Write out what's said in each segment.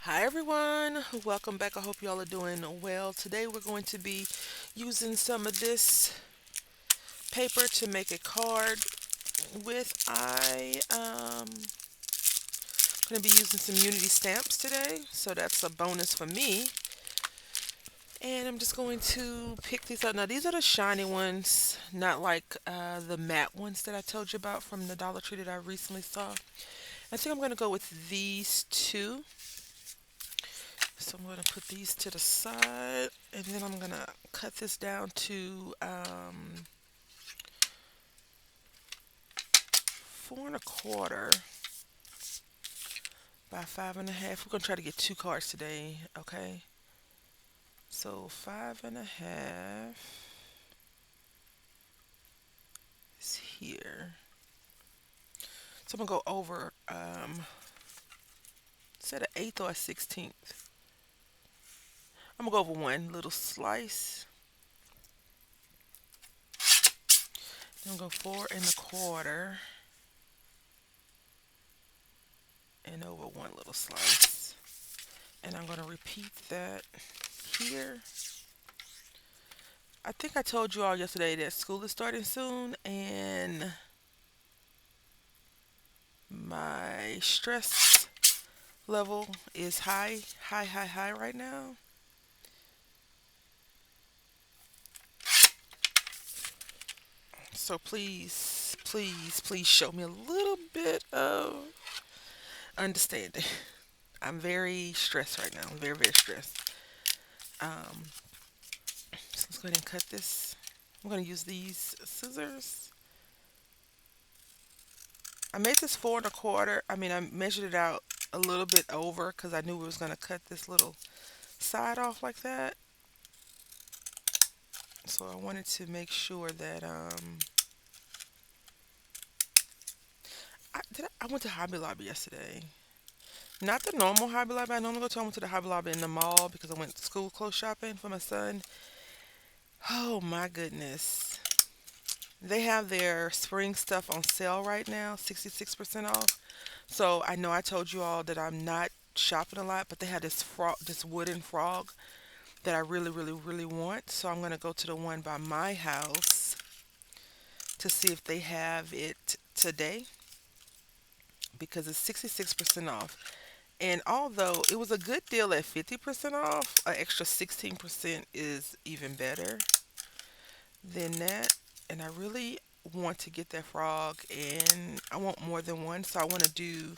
Hi everyone, welcome back. I hope y'all are doing well. Today we're going to be using some of this paper to make a card with. Going to be using some Unity stamps today, so that's a bonus for me. And I'm just going to pick these up. Now these are the shiny ones, not like the matte ones that I told you about from the Dollar Tree that I recently saw. I think I'm going to go with these two. So I'm going to put these to the side, and then I'm going to cut this down to 4 1/4 by 5 1/2. We're going to try to get 2 cards today, okay? So 5 1/2 is here. So I'm going to go over, is that an eighth or a 16th? I'm going to go over one little slice. Then I'm going to go 4 1/4 and over one little slice. And I'm going to repeat that here. I think I told you all yesterday that school is starting soon, and my stress level is high, high, high, high right now. So please, please, please show me a little bit of understanding. I'm very stressed right now. I'm very, very stressed. Um, so let's go ahead and cut this. I'm going to use these scissors. I made this 4 1/4. I mean, I measured it out a little bit over because I knew we was going to cut this little side off like that. So I wanted to make sure that I went to Hobby Lobby yesterday. Not the normal Hobby Lobby I normally go to. I went to the Hobby Lobby in the mall because I went to school clothes shopping for my son. Oh my goodness. They have their spring stuff on sale right now, 66% off. So I know I told you all that I'm not shopping a lot, but they had this frog, this wooden frog that I really, really, really want. So I'm gonna go to the one by my house to see if they have it today because it's 66% off. And although it was a good deal at 50% off, an extra 16% is even better than that. And I really want to get that frog, and I want more than one, so I want to do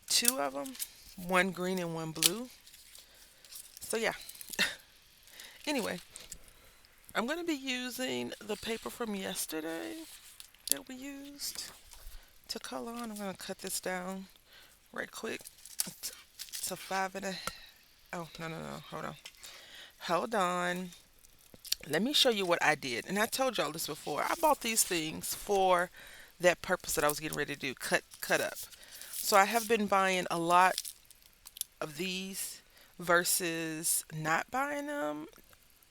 two of them, one green and one blue. So yeah. Anyway, I'm going to be using the paper from yesterday that we used to color on. I'm going to cut this down right quick to 5 1/2. Oh, no, no, no. Hold on. Hold on. Let me show you what I did. And I told y'all this before. I bought these things for that purpose that I was getting ready to do, cut up. So I have been buying a lot of these versus not buying them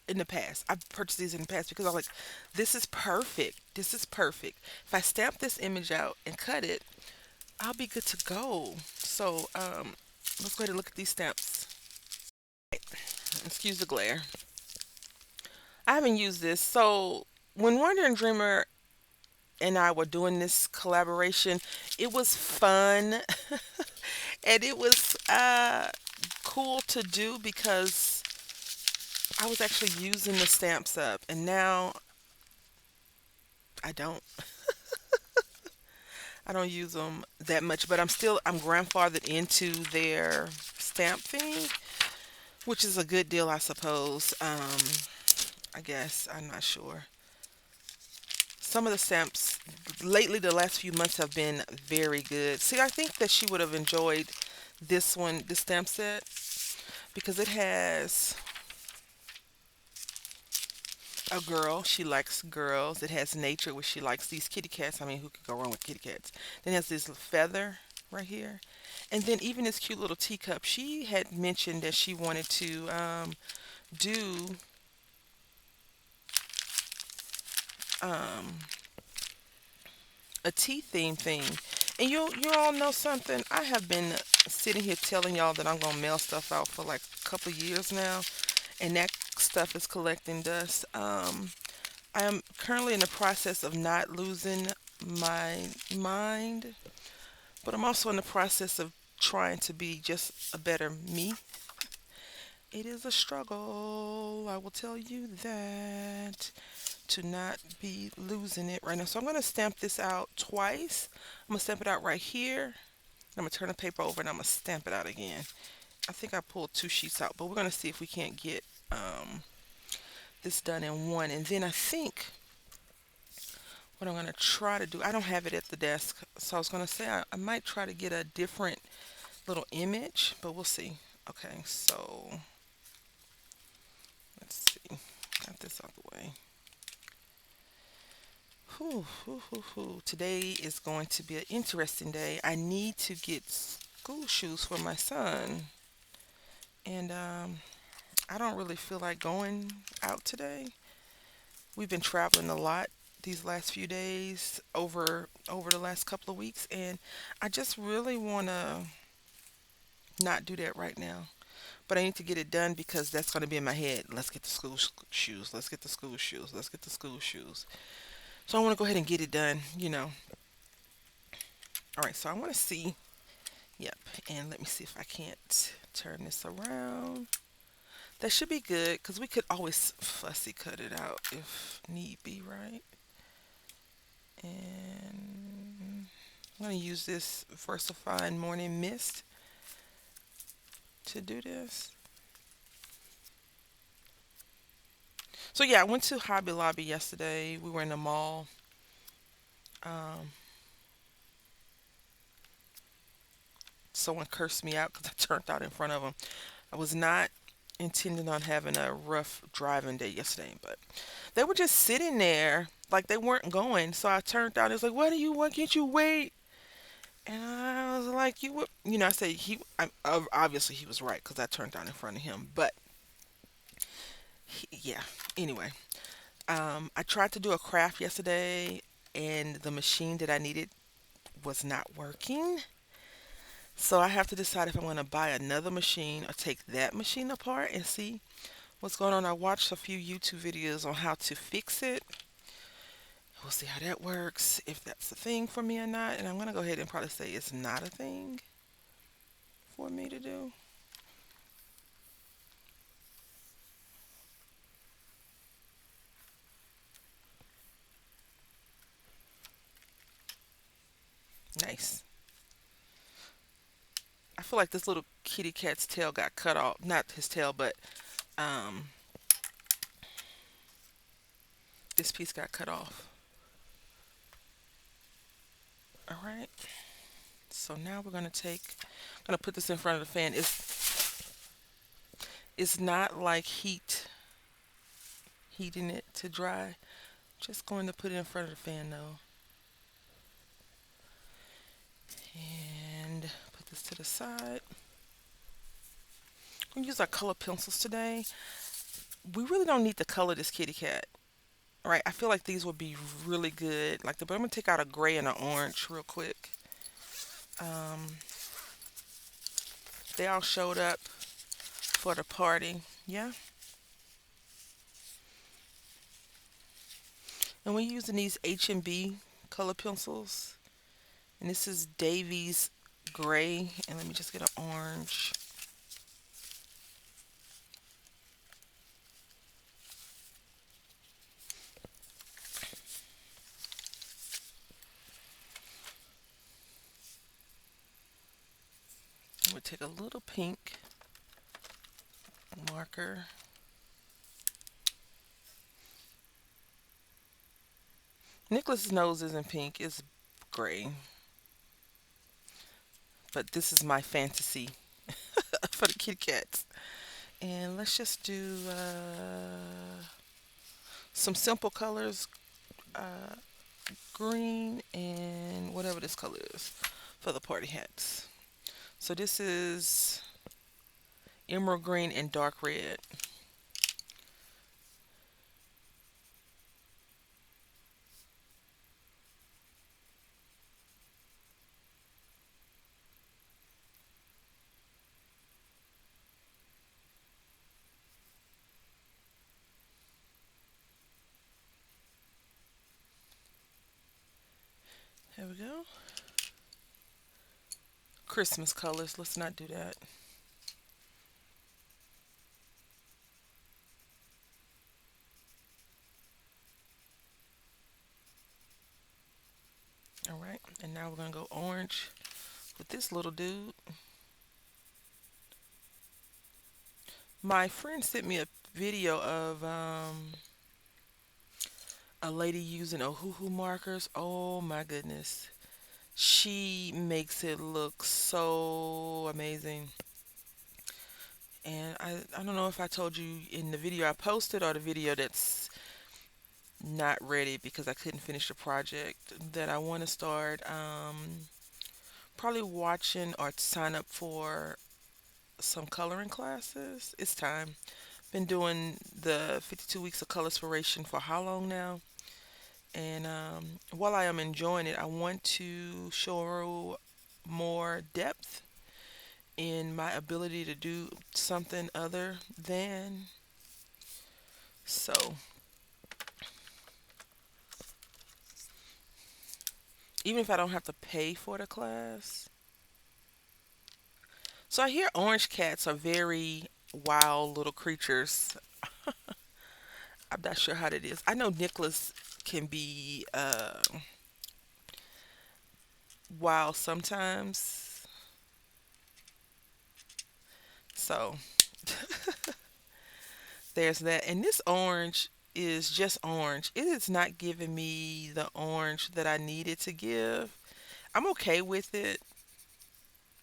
in the past. I've purchased these in the past because I'm like, this is perfect. This is perfect. If I stamp this image out and cut it, I'll be good to go. So let's go ahead and look at these stamps. Excuse the glare. I haven't used this. So when Wandering Dreamer and I were doing this collaboration, it was fun and it was cool to do because I was actually using the stamps up, and now I don't. I don't use them that much, but I'm grandfathered into their stamp thing, which is a good deal, I suppose. I guess I'm not sure. Some of the stamps lately, the last few months have been very good. See, I think that she would have enjoyed this one, this stamp set, because it has a girl. She likes girls. It has nature, which she likes these kitty cats. I mean, who could go wrong with kitty cats? Then it has this feather right here. And then even this cute little teacup. She had mentioned that she wanted to do um, a tea theme thing. And you all know something. I have been sitting here telling y'all that I'm gonna mail stuff out for like a couple years now, and that stuff is collecting dust. I am currently in the process of not losing my mind, but I'm also in the process of trying to be just a better me. It is a struggle, I will tell you that, to not be losing it right now. So I'm going to stamp this out twice. I'm going to stamp it out right here. I'm going to turn the paper over and I'm going to stamp it out again. I think I pulled two sheets out, but we're going to see if we can't get this done in one. And then I think what I'm going to try to do, I don't have it at the desk, so I was going to say I might try to get a different little image, but we'll see. Okay, so let's see. Got this out the way. Whew, whew, whew, whew. Today is going to be an interesting day. I need to get school shoes for my son, and I don't really feel like going out today. We've been traveling a lot these last few days, over the last couple of weeks, and I just really want to not do that right now. But I need to get it done because that's going to be in my head. Let's get the school shoes. Let's get the school shoes. Let's get the school shoes. So I want to go ahead and get it done. All right, so I want to see. Yep, and let me see if I can't turn this around. That should be good because we could always fussy cut it out if need be, right? And I'm going to use this VersaFine Morning Mist to do this. So yeah, I went to Hobby Lobby yesterday. We were in the mall. Um, Someone cursed me out because I turned out in front of them. I was not intending on having a rough driving day yesterday, but they were just sitting there like they weren't going. So I turned out. It's like, what do you want? Can't you wait? And I was like, you would, I said obviously he was right because I turned out in front of him. But yeah. Anyway, I tried to do a craft yesterday, and the machine that I needed was not working. So I have to decide if I'm going to buy another machine or take that machine apart and see what's going on. I watched a few YouTube videos on how to fix it. We'll see how that works, if that's a thing for me or not. And I'm going to go ahead and probably say it's not a thing for me to do. Nice. I feel like this little kitty cat's tail got cut off. Not his tail, but um, this piece got cut off. All right. So now we're gonna put this in front of the fan. It's not like heating it to dry. Just going to put it in front of the fan though. And put this to the side. I'm gonna use our color pencils today. We really don't need to color this kitty cat. Right? I feel like these would be really good. But I'm gonna take out a gray and an orange real quick. Um, they all showed up for the party. Yeah. And we're using these H&B color pencils. And this is Davies gray. And let me just get an orange. We'll take a little pink marker. Nicholas's nose isn't pink, it's gray. But this is my fantasy for the kitty cats. And let's just do some simple colors. Uh, Green and whatever this color is for the party hats. So this is emerald green and dark red. Christmas colors. Let's not do that. All right. And now we're going to go orange with this little dude. My friend sent me a video of a lady using Ohuhu markers. Oh my goodness. She makes it look so amazing. And I don't know if I told you in the video I posted or the video that's not ready because I couldn't finish the project that I want to start probably watching or sign up for some coloring classes. It's time. Been doing the 52 weeks of color inspiration for how long now? And while I am enjoying it, I want to show more depth in my ability to do something other than so. Even if I don't have to pay for the class. So I hear orange cats are very wild little creatures. I'm not sure how that is. I know Nicholas can be wild sometimes. So there's that. And this orange is just orange. It is not giving me the orange that I needed to give. I'm okay with it.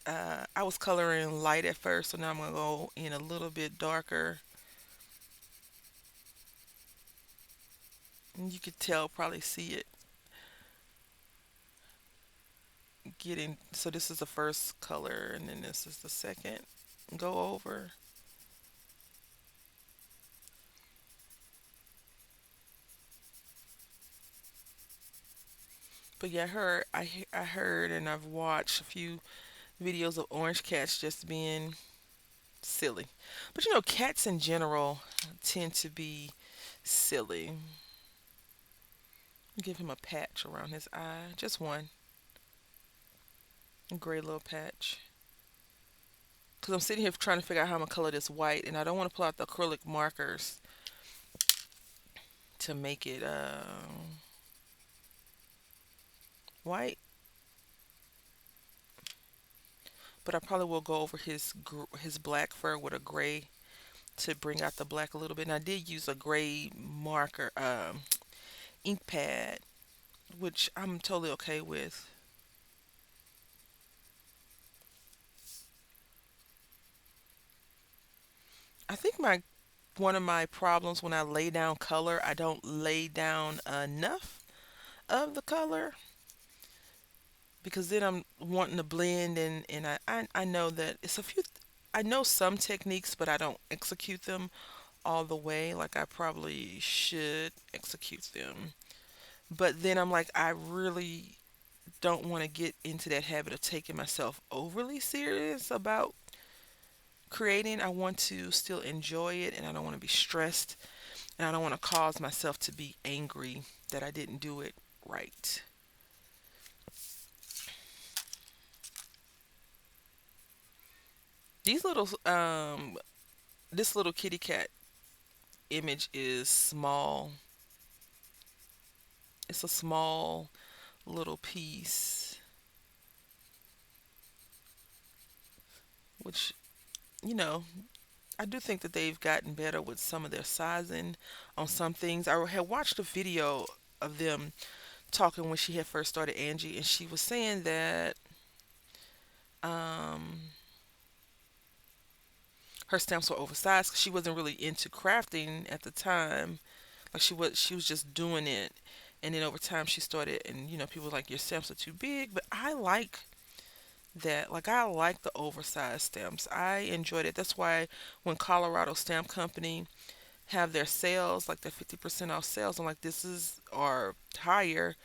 I was coloring light at first, so now I'm gonna go in a little bit darker. And you could tell, probably see it getting. So this is the first color, and then this is the second go over. But yeah, I heard, and I've watched a few videos of orange cats just being silly. But you know, cats in general tend to be silly. Give him a patch around his eye, just one, a gray little patch. Because I'm sitting here trying to figure out how I'm gonna color this white, and I don't want to pull out the acrylic markers to make it white. But I probably will go over his black fur with a gray to bring out the black a little bit. And I did use a gray marker ink pad, which I'm totally okay with. I think my one of my problems when I lay down color, I don't lay down enough of the color because then I'm wanting to blend and I know that it's a few I know some techniques but I don't execute them all the way like I probably should execute them. But then I'm like I really don't want to get into that habit of taking myself overly serious about creating. I want to still enjoy it and I don't want to be stressed and I don't want to cause myself to be angry that I didn't do it right. These little this little kitty cat image is small. It's a small little piece, which you know I do think that they've gotten better with some of their sizing on some things. I had watched a video of them talking when she had first started Angie, and she was saying that um, her stamps were oversized 'cause she wasn't really into crafting at the time. Like she was just doing it, and then over time she started, and people were like your stamps are too big. But I like that. Like I like the oversized stamps. I enjoyed it. That's why when Colorado Stamp Company have their sales, like their 50% off sales, I'm like this is or higher.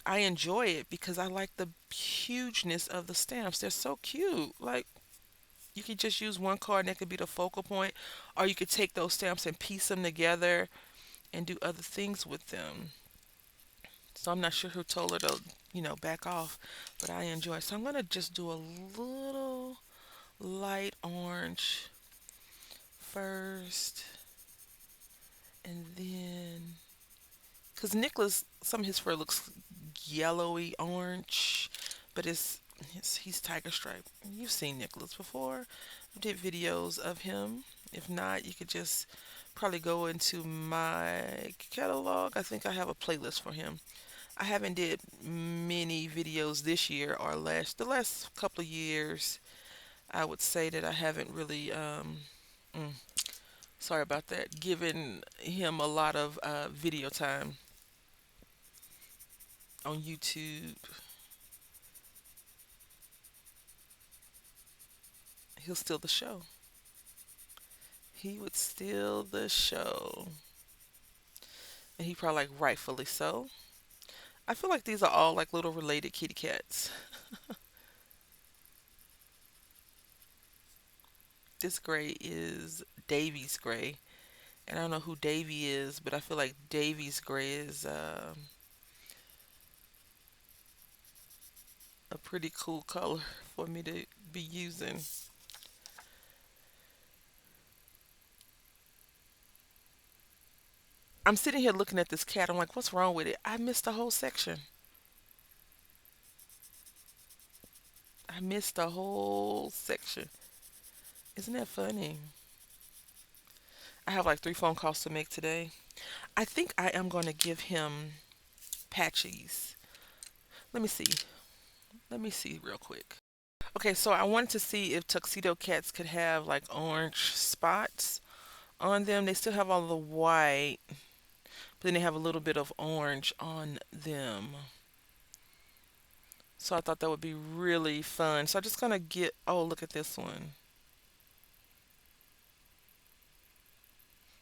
I enjoy it because I like the hugeness of the stamps. They're so cute. Like you could just use one card and that could be the focal point, or you could take those stamps and piece them together and do other things with them. So I'm not sure who told her to, back off, but I enjoy it. So I'm going to just do a little light orange first, and then, because Nicholas, some of his fur looks yellowy orange, but he's tiger stripe. You've seen Nicholas before. I did videos of him. If not, you could just probably go into my catalog. I think I have a playlist for him. I haven't did many videos this year or the last couple of years. I would say that I haven't really mm, sorry about that, given him a lot of video time on YouTube. He'll steal the show. He would steal the show. And he probably like rightfully so. I feel like these are all like little related kitty cats. This gray is Davy's gray. And I don't know who Davy is, but I feel like Davy's gray is a pretty cool color for me to be using. I'm sitting here looking at this cat. I'm like, what's wrong with it? I missed the whole section. I missed the whole section. Isn't that funny? I have like 3 phone calls to make today. I think I am going to give him patchies. Let me see. Let me see real quick. Okay, so I wanted to see if tuxedo cats could have like orange spots on them. They still have all the white, but then they have a little bit of orange on them. So I thought that would be really fun. So I'm just gonna get, oh, look at this one.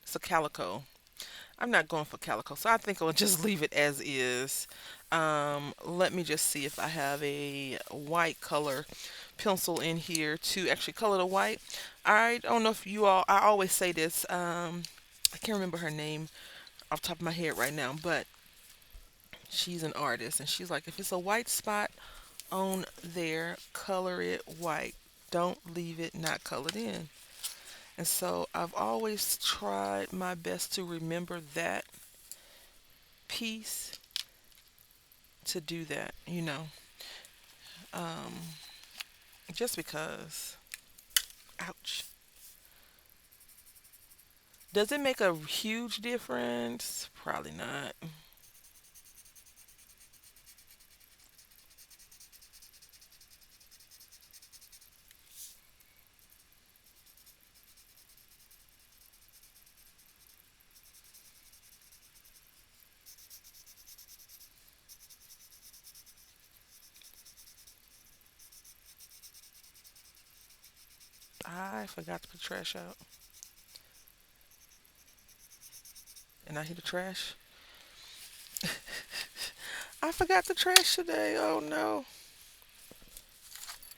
It's a calico. I'm not going for calico, so I think I'll just leave it as is. Let me just see if I have a white color pencil in here to actually color the white. I don't know if you all, I always say this, I can't remember her name off the top of my head right now, but she's an artist, and she's like, if it's a white spot on there, color it white. Don't leave it not colored in. And so I've always tried my best to remember that piece, to do that, um, just because. Ouch. Does it make a huge difference? Probably not. I forgot to put trash out. And I hear the trash. I forgot the trash today. Oh no.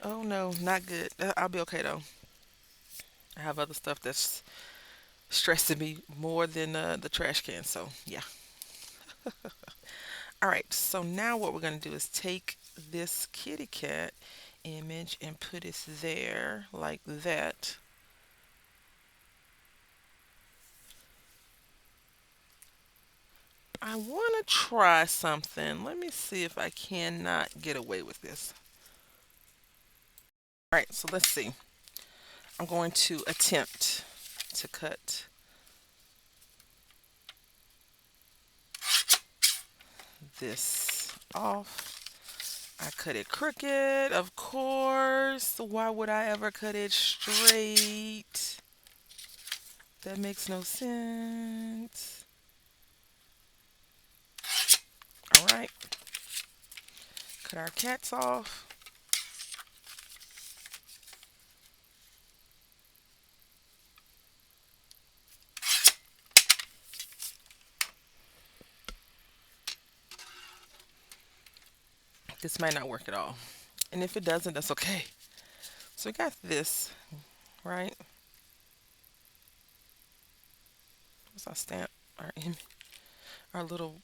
Oh no, not good. I'll be okay though. I have other stuff that's stressing me more than the trash can. So yeah. All right. So now what we're gonna do is take this kitty cat image and put it there like that. I want to try something. Let me see if I cannot get away with this. All right. So let's see. I'm going to attempt to cut this off. I cut it crooked, of course. Why would I ever cut it straight? That makes no sense. All right, cut our cats off. This might not work at all. And if it doesn't, that's okay. So we got this, right? What's our stamp? Our little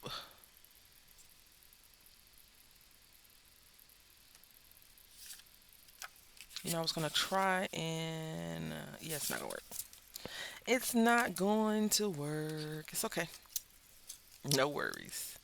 I was gonna try and yeah, it's not gonna work. It's not going to work. It's okay. No worries.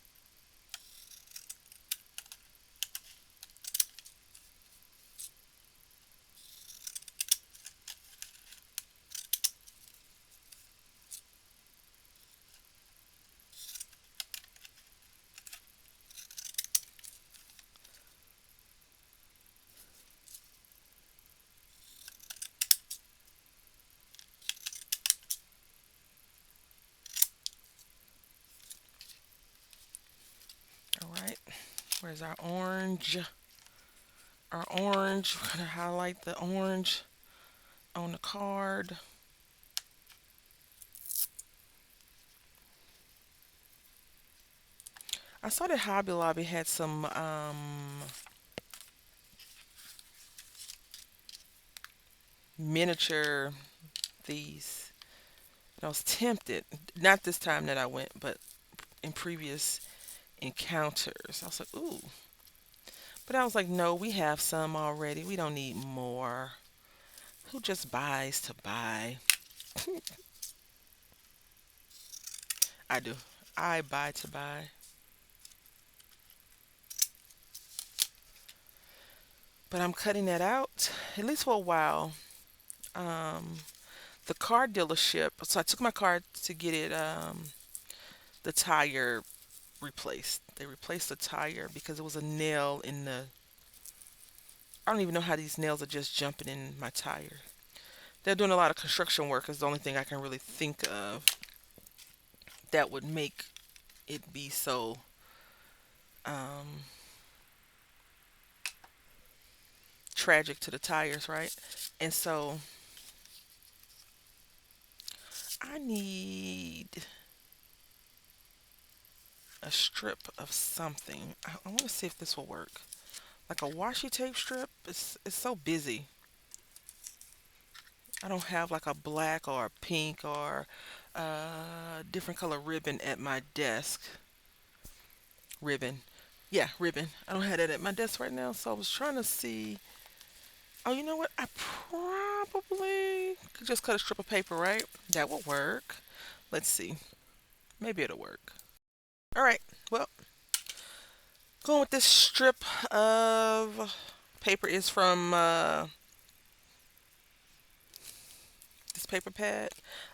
All right. Where's our orange? Our orange. We're gonna highlight the orange on the card. I saw that Hobby Lobby had some miniature these. I was tempted. Not this time that I went, but in previous encounters. I was like, ooh. But I was like, no, we have some already. We don't need more. Who just buys to buy? I do. I buy to buy. But I'm cutting that out, at least for a while. Um, the car dealership, so I took my car to get it, the tire replaced. They replaced the tire because it was a nail in the. I don't even know how these nails are just jumping in my tire. They're doing a lot of construction work, is the only thing I can really think of that would make it be so um, tragic to the tires, right? And so I need a strip of something. I want to see if this will work. Like a washi tape strip. It's so busy. I don't have like a black or a pink or different color ribbon at my desk. Ribbon. Yeah, ribbon. I don't have that at my desk right now, so I was trying to see. Oh, you know what? I probably could just cut a strip of paper, right? That will work. Let's see. Maybe it'll work. All right. Well, going with this strip of paper is from this paper pad.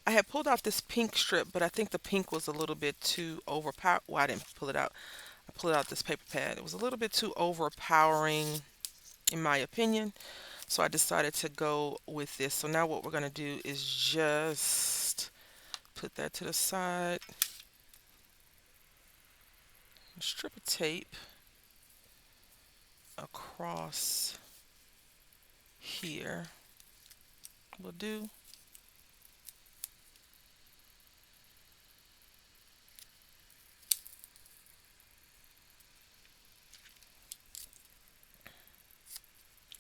I had pulled out this pink strip, but I think the pink was a little bit too overpower. Well, I didn't pull it out. I pulled out this paper pad. It was a little bit too overpowering, in my opinion. So I decided to go with this. So now what we're going to do is just put that to the side. Strip of tape across here will do.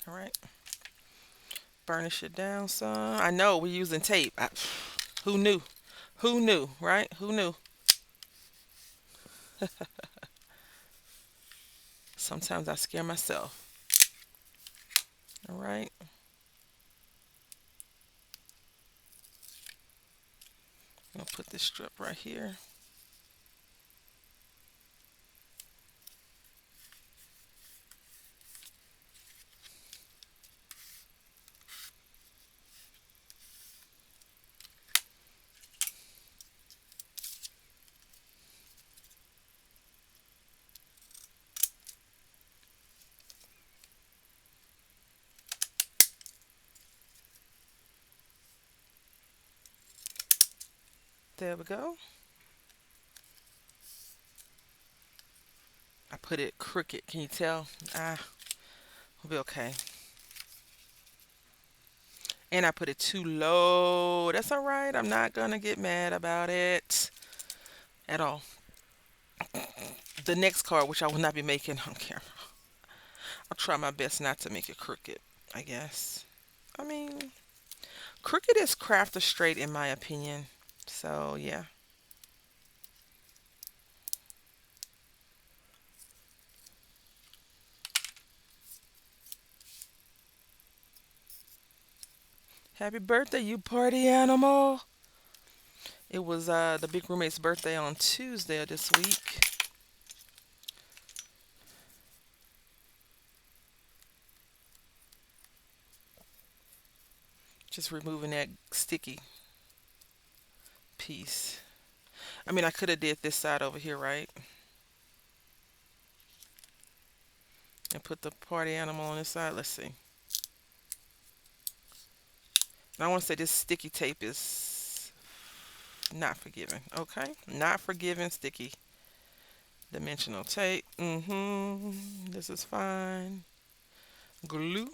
All right. Burnish it down some. I know we're using tape. Who knew? Who knew, right? Who knew? Sometimes I scare myself. All right. I'll put this strip right here. There we go. I put it crooked. Can you tell? We'll be okay. And I put it too low. That's all right. I'm not gonna get mad about it at all. The next card, which I will not be making on camera, I'll try my best not to make it crooked, I guess. I mean, crooked is crafter straight in my opinion. So yeah. Happy birthday, you party animal. It was the big roommate's birthday on Tuesday of this week. Just removing that sticky piece. I mean, I could have did this side over here, right? And put the party animal on this side. Let's see. And I want to say this sticky tape is not forgiving. Okay? Not forgiving sticky dimensional tape. This is fine. Glue.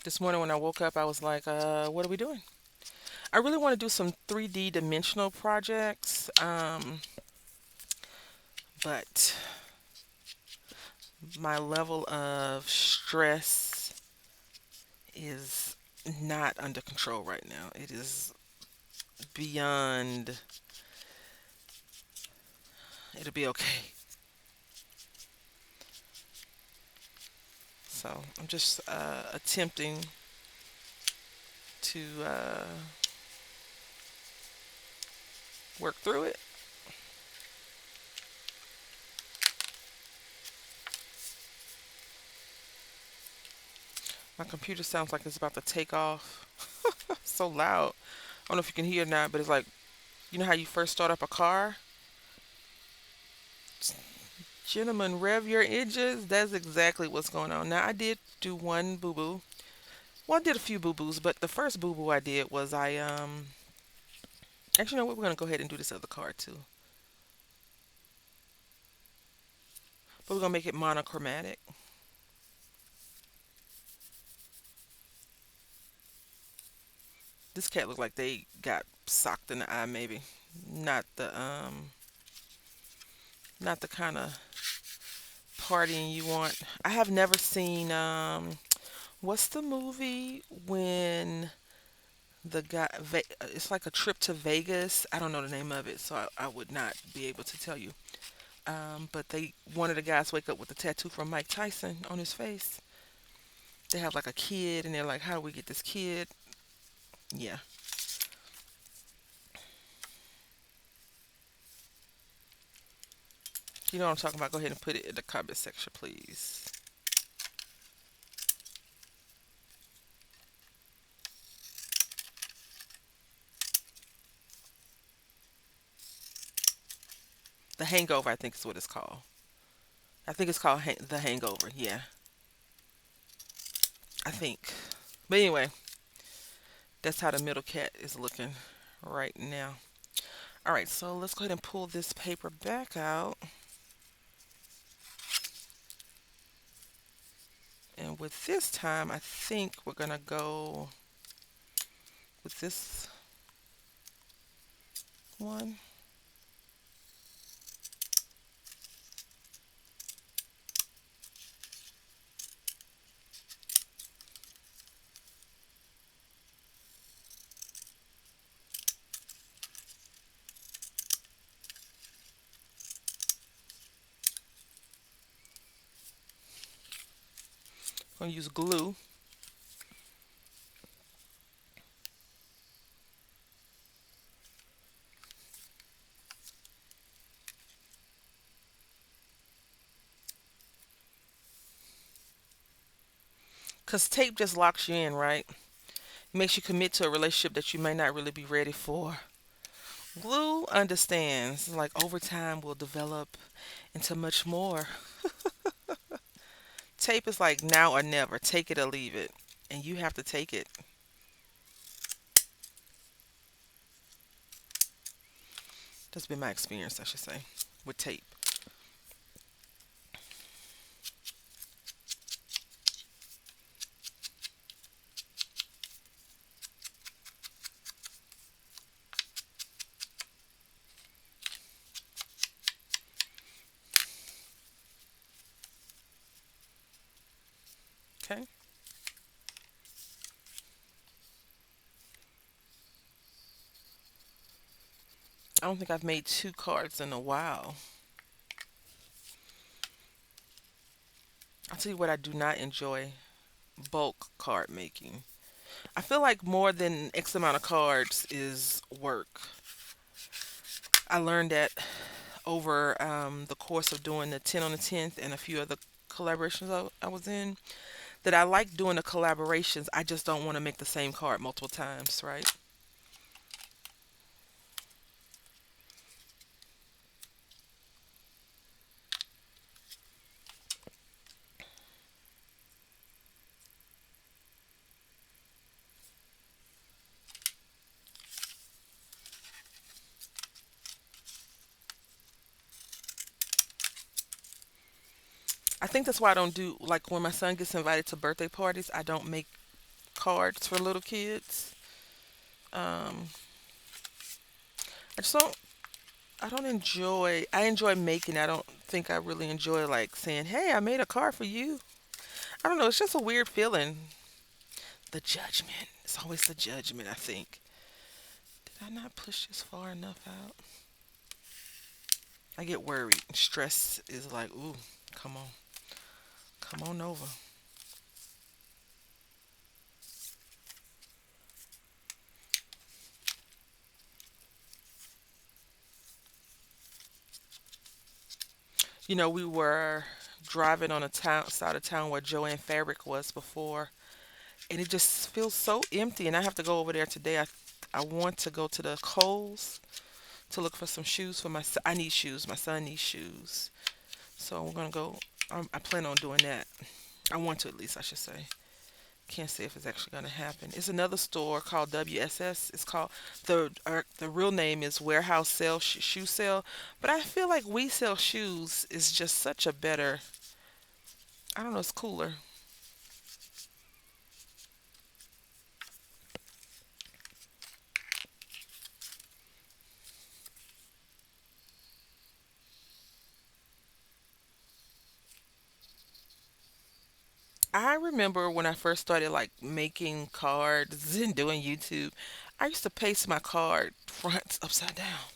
This morning when I woke up, I was like, what are we doing? I really want to do some 3D dimensional projects, but my level of stress is not under control right now. It is beyond, it'll be okay. So I'm just attempting to work through it. My computer sounds like it's about to take off. So loud. I don't know if you can hear or not, but it's like, you know how you first start up a car? Gentlemen, rev your engines. That's exactly what's going on. Now, I did do one boo boo. Well, I did a few boo boos, but the first boo boo I did was actually, you know what? We're going to go ahead and do this other card too. But we're going to make it monochromatic. This cat looked like they got socked in the eye, maybe. Not the, not the kind of partying you want. I have never seen, what's the movie when the guy, it's like a trip to Vegas. I don't know the name of it, so I would not be able to tell you. But one of the guys wake up with a tattoo from Mike Tyson on his face. They have like a kid, and they're like, "How do we get this kid?" Yeah, you know what I'm talking about. Go ahead and put it in the comment section, please. The Hangover, I think is what it's called. I think it's called The Hangover. Yeah, I think. But anyway, that's how the middle cat is looking right now. All right, so let's go ahead and pull this paper back out. And with this time, I think we're going to go with this one. I'm going to use glue. Because tape just locks you in, right? It makes you commit to a relationship that you may not really be ready for. Glue understands, like over time, will develop into much more Tape is like now or never. Take it or leave it. And you have to take it. That's been my experience, I should say, with tape. Okay. I don't think I've made two cards in a while. I'll tell you what I do not enjoy: bulk card making. I feel like more than X amount of cards is work. I learned that over the course of doing the 10 on the 10th and a few other collaborations I was in, that I like doing the collaborations. I just don't want to make the same card multiple times, right? I think that's why I don't do, like, when my son gets invited to birthday parties, I don't make cards for little kids. Um, I just don't. I don't enjoy. I enjoy making. I don't think I really enjoy like saying, "Hey, I made a card for you." I don't know. It's just a weird feeling. The judgment. It's always the judgment. I think. Did I not push this far enough out? I get worried. Stress is like, ooh, come on, come on over. We were driving on a town side of town where Joanne Fabric was before, and it just feels so empty. And I have to go over there today. I want to go to the Kohl's to look for some shoes for my son. I need shoes. My son needs shoes. So we're gonna go. I plan on doing that. I want to, at least, I should say. Can't say if it's actually gonna happen. It's another store called WSS. It's called the real name is Warehouse Sale Shoe Sale, but I feel like We Sell Shoes is just such a better. I don't know. It's cooler. I remember when I first started like making cards and doing YouTube. I used to paste my card fronts upside down.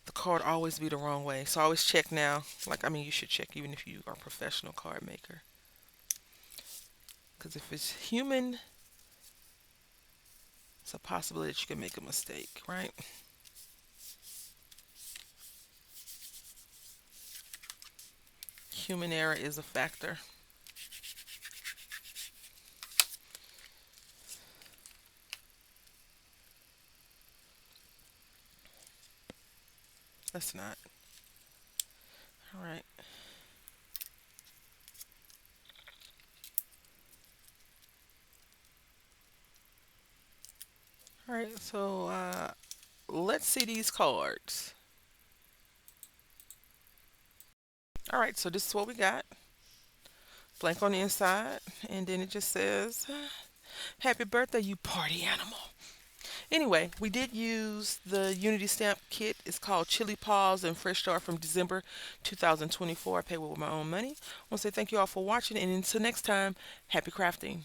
The card always be the wrong way. So I always check now. Like, I mean, you should check even if you are a professional card maker. Because if it's human, it's a possibility that you can make a mistake, right? Human error is a factor. That's not. All right. All right. So let's see these cards. All right. So this is what we got. Blank on the inside. And then it just says, Happy birthday, you party animal. Anyway, we did use the Unity stamp kit. It's called Chili Paws and Fresh Start from December 2024. I paid with my own money. I want to say thank you all for watching, and until next time, happy crafting.